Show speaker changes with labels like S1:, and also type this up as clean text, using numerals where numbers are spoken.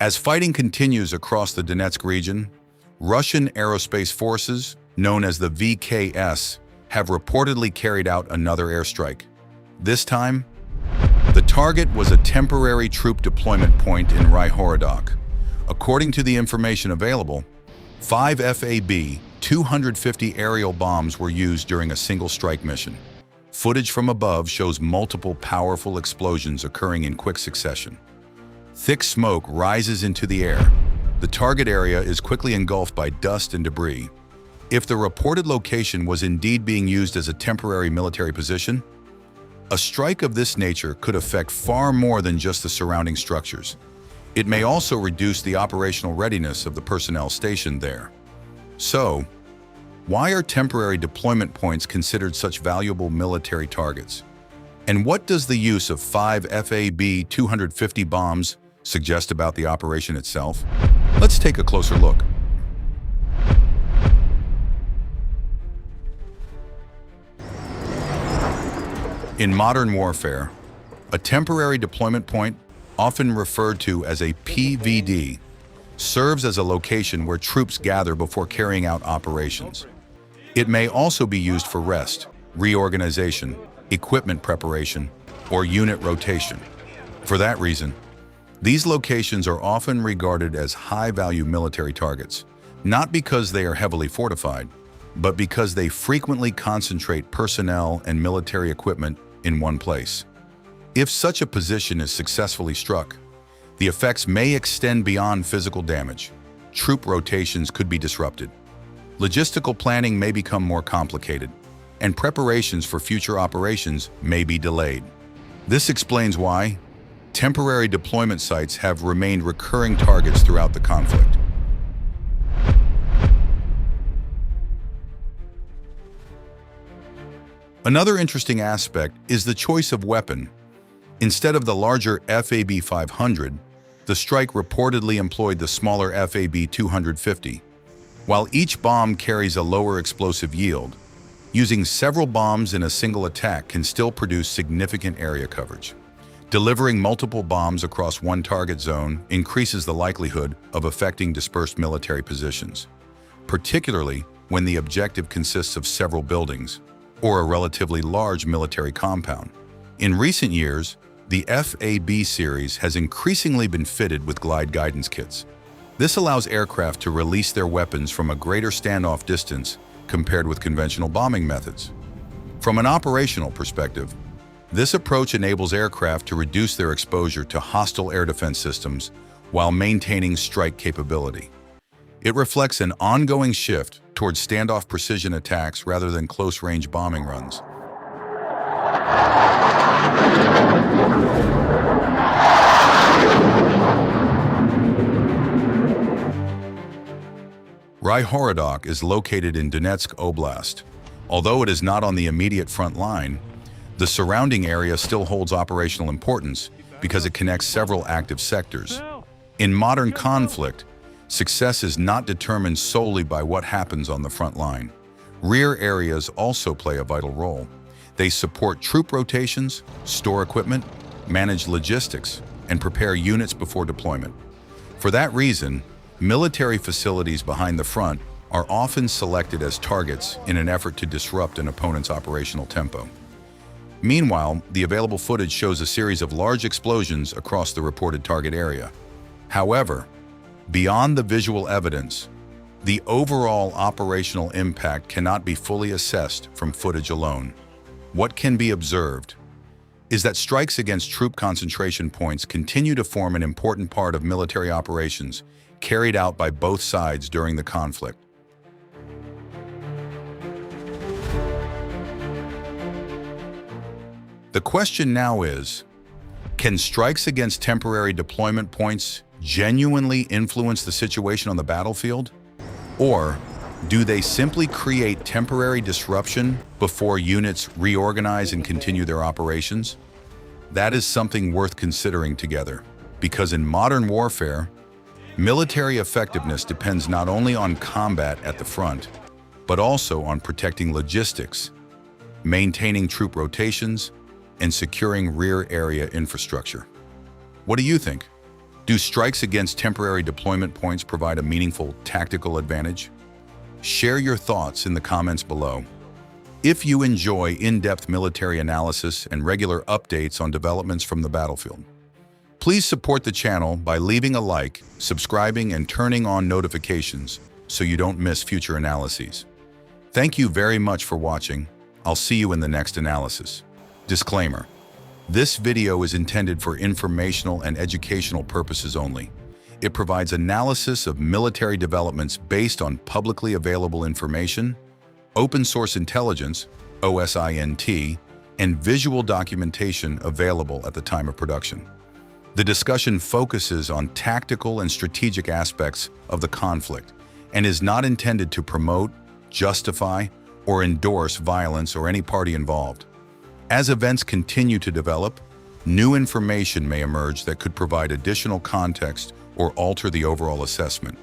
S1: As fighting continues across the Donetsk region, Russian Aerospace Forces, known as the VKS, have reportedly carried out another airstrike. This time, the target was a temporary troop deployment point in Ryhoridok. According to the information available, 5 FAB-250 aerial bombs were used during a single strike mission. Footage from above shows multiple powerful explosions occurring in quick succession. Thick smoke rises into the air. The target area is quickly engulfed by dust and debris. If the reported location was indeed being used as a temporary military position, a strike of this nature could affect far more than just the surrounding structures. It may also reduce the operational readiness of the personnel stationed there. So, why are temporary deployment points considered such valuable military targets? And what does the use of 5 FAB-250 bombs suggest about the operation itself? Let's take a closer look. In modern warfare, a temporary deployment point, often referred to as a PVD, serves as a location where troops gather before carrying out operations. It may also be used for rest, reorganization, equipment preparation, or unit rotation. For that reason, these locations are often regarded as high-value military targets, not because they are heavily fortified, but because they frequently concentrate personnel and military equipment in one place. If such a position is successfully struck, the effects may extend beyond physical damage. Troop rotations could be disrupted. Logistical planning may become more complicated, and preparations for future operations may be delayed. This explains why temporary deployment sites have remained recurring targets throughout the conflict. Another interesting aspect is the choice of weapon. Instead of the larger FAB-500, the strike reportedly employed the smaller FAB-250. While each bomb carries a lower explosive yield, using several bombs in a single attack can still produce significant area coverage. Delivering multiple bombs across one target zone increases the likelihood of affecting dispersed military positions, particularly when the objective consists of several buildings or a relatively large military compound. In recent years, the FAB series has increasingly been fitted with glide guidance kits. This allows aircraft to release their weapons from a greater standoff distance compared with conventional bombing methods. From an operational perspective, this approach enables aircraft to reduce their exposure to hostile air defense systems while maintaining strike capability. It reflects an ongoing shift towards standoff precision attacks rather than close-range bombing runs. Raihorodok is located in Donetsk Oblast. Although it is not on the immediate front line, the surrounding area still holds operational importance because it connects several active sectors. In modern conflict, success is not determined solely by what happens on the front line. Rear areas also play a vital role. They support troop rotations, store equipment, manage logistics, and prepare units before deployment. For that reason, military facilities behind the front are often selected as targets in an effort to disrupt an opponent's operational tempo. Meanwhile, the available footage shows a series of large explosions across the reported target area. However, beyond the visual evidence, the overall operational impact cannot be fully assessed from footage alone. What can be observed is that strikes against troop concentration points continue to form an important part of military operations carried out by both sides during the conflict. The question now is, can strikes against temporary deployment points genuinely influence the situation on the battlefield? Or do they simply create temporary disruption before units reorganize and continue their operations? That is something worth considering together, because in modern warfare, military effectiveness depends not only on combat at the front, but also on protecting logistics, maintaining troop rotations, and securing rear area infrastructure. What do you think? Do strikes against temporary deployment points provide a meaningful tactical advantage? Share your thoughts in the comments below. If you enjoy in-depth military analysis and regular updates on developments from the battlefield, please support the channel by leaving a like, subscribing, and turning on notifications so you don't miss future analyses. Thank you very much for watching. I'll see you in the next analysis. Disclaimer: this video is intended for informational and educational purposes only. It provides analysis of military developments based on publicly available information, open source intelligence, OSINT, and visual documentation available at the time of production. The discussion focuses on tactical and strategic aspects of the conflict and is not intended to promote, justify, or endorse violence or any party involved. As events continue to develop, new information may emerge that could provide additional context or alter the overall assessment.